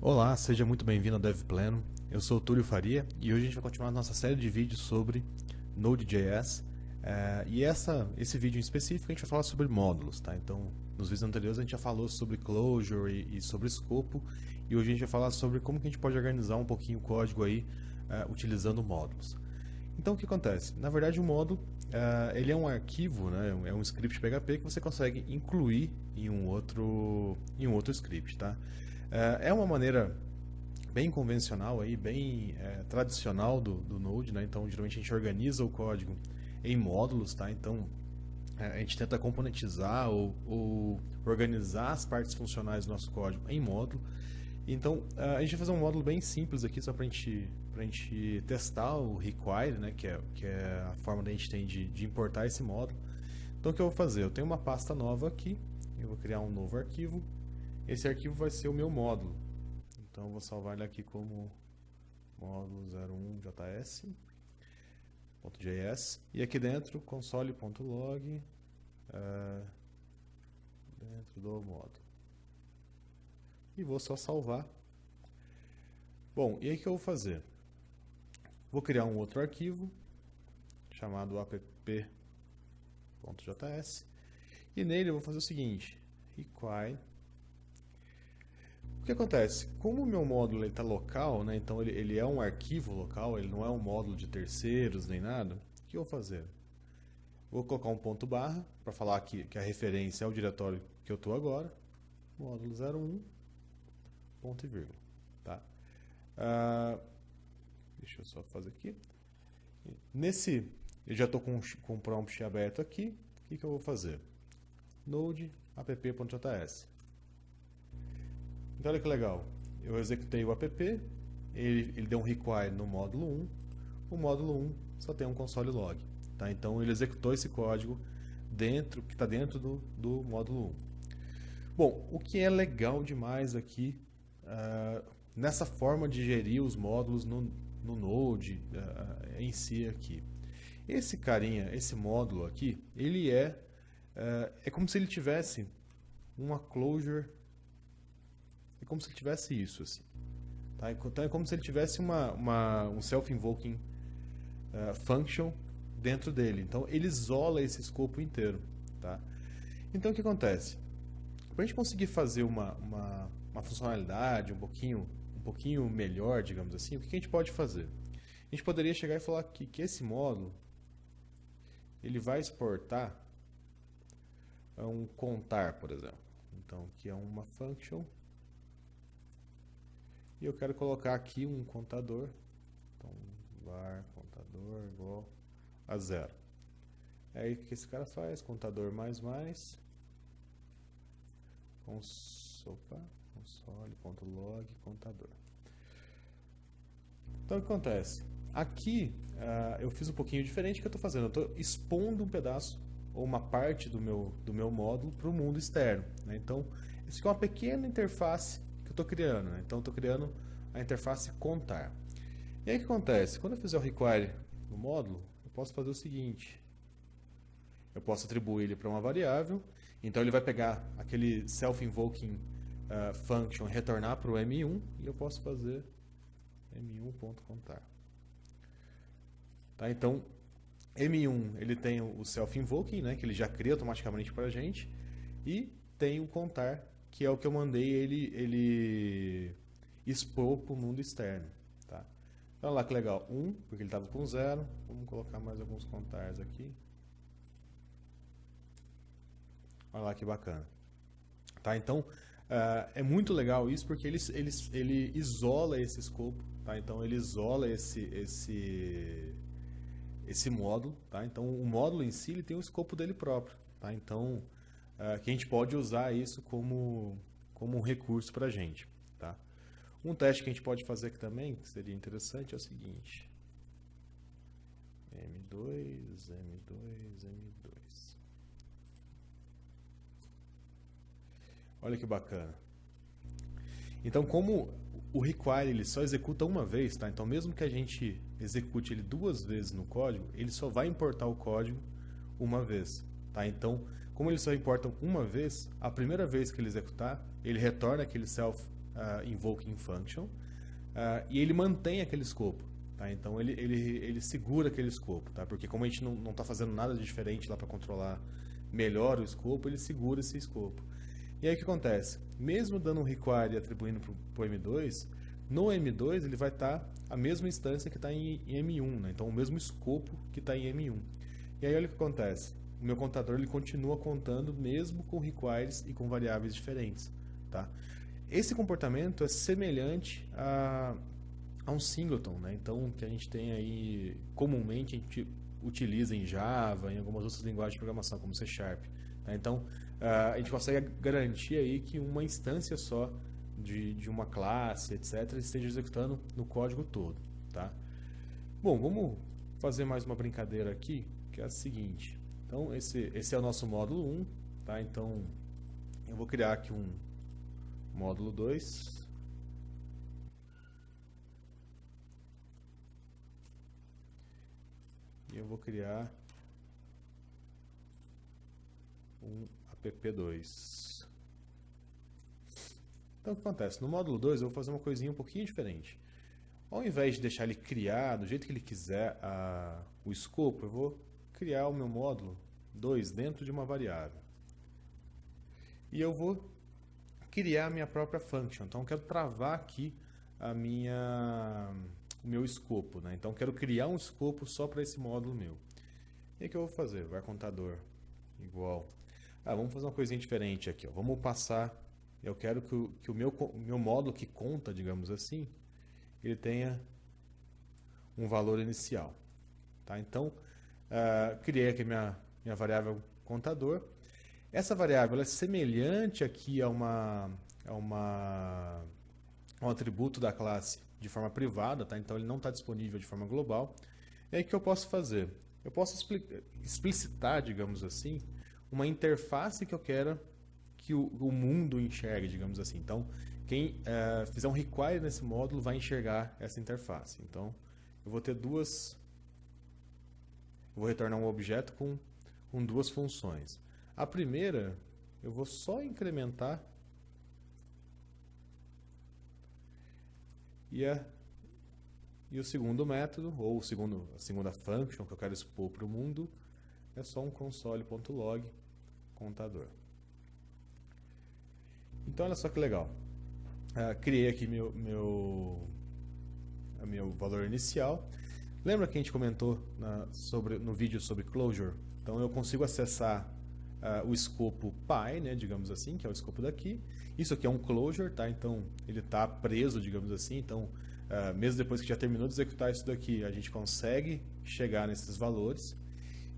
Olá, seja muito bem-vindo ao DevPlano. Eu sou o Túlio Faria e hoje a gente vai continuar a nossa série de vídeos sobre Node.js. Esse vídeo em específico a gente vai falar sobre módulos, tá? Então, nos vídeos anteriores a gente já falou sobre closure e sobre escopo, e hoje a gente vai falar sobre como que a gente pode organizar um pouquinho o código aí utilizando módulos. Então, o que acontece? Na verdade, o módulo ele é um arquivo, né? É um script PHP que você consegue incluir em um outro script, tá? É uma maneira bem convencional, aí, bem tradicional do Node, né? Então, geralmente a gente organiza o código em módulos, tá? Então, a gente tenta componentizar ou organizar as partes funcionais do nosso código em módulo. Então, a gente vai fazer um módulo bem simples aqui, só para a gente testar o require, né? Que é a forma que a gente tem de importar esse módulo. Então, o que eu vou fazer? Eu tenho uma pasta nova aqui, eu vou criar um novo arquivo. Esse arquivo vai ser o meu módulo. Então, eu vou salvar ele aqui como módulo 01js.js. E aqui dentro, console.log dentro do módulo. E vou só salvar. Bom, e aí o que eu vou fazer? Vou criar um outro arquivo chamado app.js. E nele eu vou fazer o seguinte: require. O que acontece? Como o meu módulo está local, né, então ele é um arquivo local, ele não é um módulo de terceiros nem nada, o que eu vou fazer? Vou colocar um ponto barra para falar que a referência é o diretório que eu estou agora, módulo 01, ponto e vírgula. Tá? Deixa eu só fazer aqui. Eu já estou com o prompt aberto aqui, o que eu vou fazer? Node app.js. Então olha que legal, eu executei o app, ele deu um require no módulo 1, o módulo 1 só tem um console log, tá? Então ele executou esse código que está dentro do módulo 1. Bom, o que é legal demais aqui, nessa forma de gerir os módulos no Node em si aqui. Esse módulo aqui, ele é como se ele tivesse uma closure. É como se ele tivesse isso, assim. Tá? Então é como se ele tivesse um self-invoking function dentro dele. Então ele isola esse escopo inteiro. Tá? Então o que acontece? Para a gente conseguir fazer uma funcionalidade um pouquinho melhor, digamos assim, o que a gente pode fazer? A gente poderia chegar e falar que esse módulo ele vai exportar um contar, por exemplo. Então que é uma function. E eu quero colocar aqui um contador. Então, var contador igual a 0. Aí o que esse cara faz? Contador mais. Console.log contador. Então o que acontece? Aqui eu fiz um pouquinho diferente que eu estou fazendo. Eu estou expondo um pedaço ou uma parte do meu módulo para o mundo externo. Né? Então, isso aqui é uma pequena interface que eu estou criando. Né? Então, eu estou criando a interface contar. E aí o que acontece? Quando eu fizer o require no módulo, eu posso fazer o seguinte. Eu posso atribuir ele para uma variável. Então, ele vai pegar aquele self-invoking function e retornar para o M1. E eu posso fazer M1.contar. Tá? Então, M1 ele tem o self-invoking, né, que ele já cria automaticamente para a gente, e tem o contar, que é o que eu mandei ele expor para o mundo externo. Tá? Então, olha lá que legal, 1, porque ele estava com 0, vamos colocar mais alguns contares aqui. Olha lá que bacana. Tá? Então, é muito legal isso, porque ele isola esse escopo, tá? Então ele isola esse módulo, tá? Então o módulo em si ele tem o escopo dele próprio, tá? Então que a gente pode usar isso como um recurso para a gente, tá? Um teste que a gente pode fazer aqui também, que seria interessante, é o seguinte: M2. Olha que bacana. Então, como o require ele só executa uma vez, tá? Então, mesmo que a gente execute ele 2 vezes no código, ele só vai importar o código uma vez, tá? Então, como ele só importa uma vez, a primeira vez que ele executar, ele retorna aquele self invoking function, e ele mantém aquele escopo. Tá? Então ele segura aquele escopo, tá? Porque como a gente não está fazendo nada de diferente lá para controlar melhor o escopo, ele segura esse escopo. E aí o que acontece? Mesmo dando um require e atribuindo para o M2, no M2 ele vai estar a mesma instância que está em M1, né? Então o mesmo escopo que está em M1. E aí olha o que acontece. O meu contador ele continua contando mesmo com requires e com variáveis diferentes. Tá? Esse comportamento é semelhante a um singleton, né? Então, que a gente tem aí, comumente a gente utiliza em Java, em algumas outras linguagens de programação, como C Sharp. Tá? Então, a gente consegue garantir aí que uma instância só de uma classe, etc., esteja executando no código todo. Tá? Bom, vamos fazer mais uma brincadeira aqui, que é a seguinte. Então, esse é o nosso módulo 1. Tá? Então, eu vou criar aqui um módulo 2. E eu vou criar um app2. Então, o que acontece? No módulo 2 eu vou fazer uma coisinha um pouquinho diferente. Ao invés de deixar ele criar do jeito que ele quiser o escopo, eu vou criar o meu módulo 2 dentro de uma variável. E eu vou criar a minha própria function. Então, eu quero travar aqui o meu escopo. Né? Então, eu quero criar um escopo só para esse módulo meu. E aí, o que eu vou fazer? Var contador igual. Vamos fazer uma coisinha diferente aqui. Ó. Vamos passar. Eu quero que o meu módulo que conta, digamos assim, ele tenha um valor inicial. Tá? Então, criei aqui minha variável contador. Essa variável é semelhante aqui a um atributo da classe de forma privada, tá? Então ele não está disponível de forma global. E aí o que eu posso fazer? Eu posso explicitar, digamos assim, uma interface que eu quero que o mundo enxergue, digamos assim. Então, quem fizer um require nesse módulo vai enxergar essa interface. Então, eu vou ter vou retornar um objeto com duas funções. A primeira, eu vou só incrementar e o segundo método, ou a segunda function que eu quero expor para o mundo, é só um console.log contador. Então, olha só que legal. Criei aqui meu valor inicial. Lembra que a gente comentou no vídeo sobre closure? Então, eu consigo acessar o escopo pi, né, digamos assim, que é o escopo daqui. Isso aqui é um closure, tá? Então ele está preso, digamos assim. Então, mesmo depois que já terminou de executar isso daqui, a gente consegue chegar nesses valores.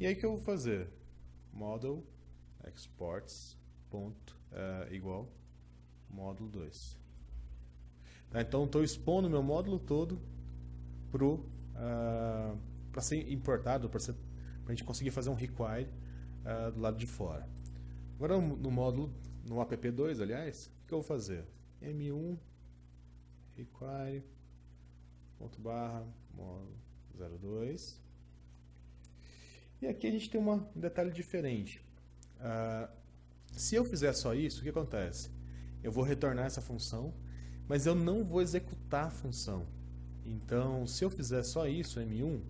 E aí o que eu vou fazer? Model exports igual módulo 2. Tá? Então estou expondo meu módulo todo para ser importado, para a gente conseguir fazer um require do lado de fora. Agora no app2, aliás, o que eu vou fazer? M1 require módulo 02. E aqui a gente tem um detalhe diferente. Se eu fizer só isso, o que acontece? Eu vou retornar essa função, mas eu não vou executar a função. Então, se eu fizer só isso, M1,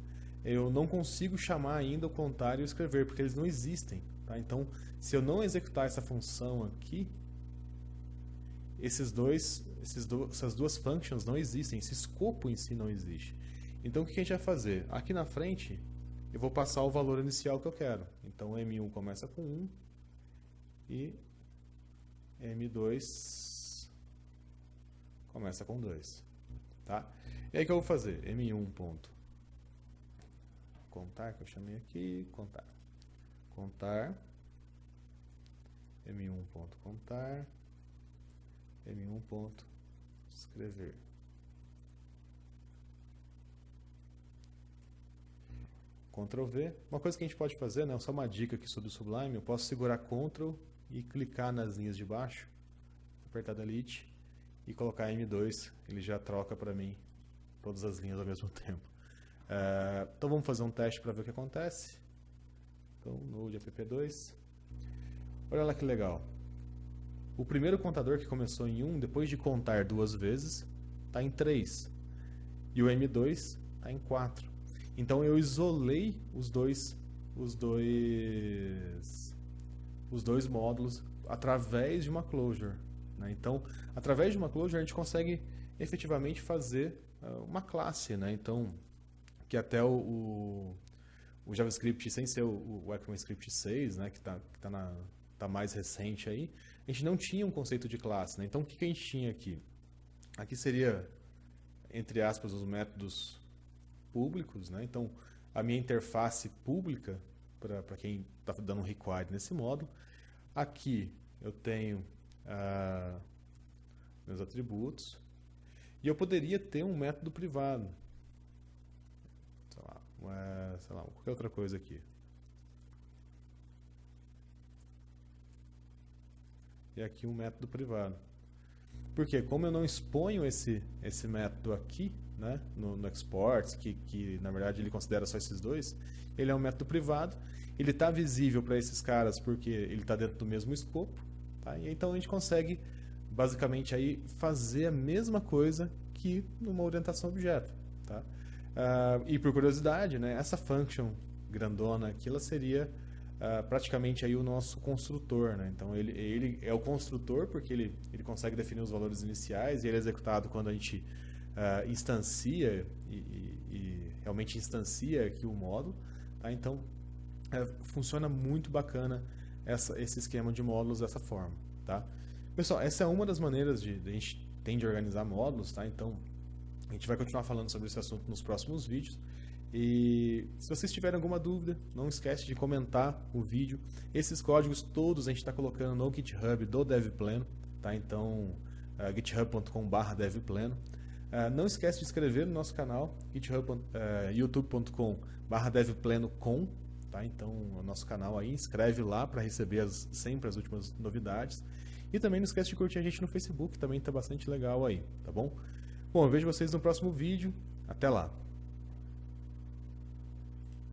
eu não consigo chamar ainda o contar e o escrever, porque eles não existem. Tá? Então, se eu não executar essa função aqui, essas duas functions não existem, esse escopo em si não existe. Então, o que a gente vai fazer? Aqui na frente, eu vou passar o valor inicial que eu quero. Então, M1 começa com 1 e M2 começa com 2. Tá? E aí o que eu vou fazer? M1 ponto contar, que eu chamei aqui, contar M1 ponto contar M1 ponto escrever. Ctrl V. Uma coisa que a gente pode fazer, né, só uma dica aqui sobre o Sublime, eu posso segurar Ctrl e clicar nas linhas de baixo, apertar Delete e colocar M2, ele já troca para mim todas as linhas ao mesmo tempo. Então vamos fazer um teste para ver o que acontece. Então, node app2. Olha lá que legal. o primeiro contador que começou em 1, depois de contar 2 vezes, está em 3. E o M2 está em 4. Então eu isolei os dois módulos através de uma closure, né? Então, através de uma closure a gente consegue efetivamente fazer uma classe, né? Então, que até o JavaScript, sem ser o ECMAScript 6, né, que tá mais recente aí, a gente não tinha um conceito de classe, né? Então, o que a gente tinha aqui? Aqui seria, entre aspas, os métodos públicos, né? Então, a minha interface pública, para quem está dando um require nesse módulo. Aqui eu tenho meus atributos. E eu poderia ter um método privado. Sei lá, qualquer outra coisa aqui. E aqui um método privado. Porque como eu não exponho esse método aqui, né, no exports, que na verdade ele considera só esses dois, ele é um método privado, ele está visível para esses caras porque ele está dentro do mesmo escopo, tá? E então a gente consegue basicamente aí fazer a mesma coisa que numa orientação a objeto, tá? E por curiosidade, né, essa function grandona aqui, ela seria praticamente aí o nosso construtor, né? Então ele é o construtor porque ele consegue definir os valores iniciais e ele é executado quando a gente instancia e realmente instancia aqui o módulo, tá? Então funciona muito bacana esse esquema de módulos dessa forma, tá? Pessoal, essa é uma das maneiras a gente tem de organizar módulos, tá? Então a gente vai continuar falando sobre esse assunto nos próximos vídeos. E se vocês tiverem alguma dúvida, não esquece de comentar o vídeo. Esses códigos todos a gente está colocando no GitHub do DevPleno, tá? Então, github.com/devpleno. Não esquece de inscrever no nosso canal, youtube.com/devpleno.com, tá? Então, o nosso canal aí, inscreve lá para receber sempre as últimas novidades. E também não esquece de curtir a gente no Facebook, também está bastante legal aí, tá bom? Bom, eu vejo vocês no próximo vídeo. Até lá!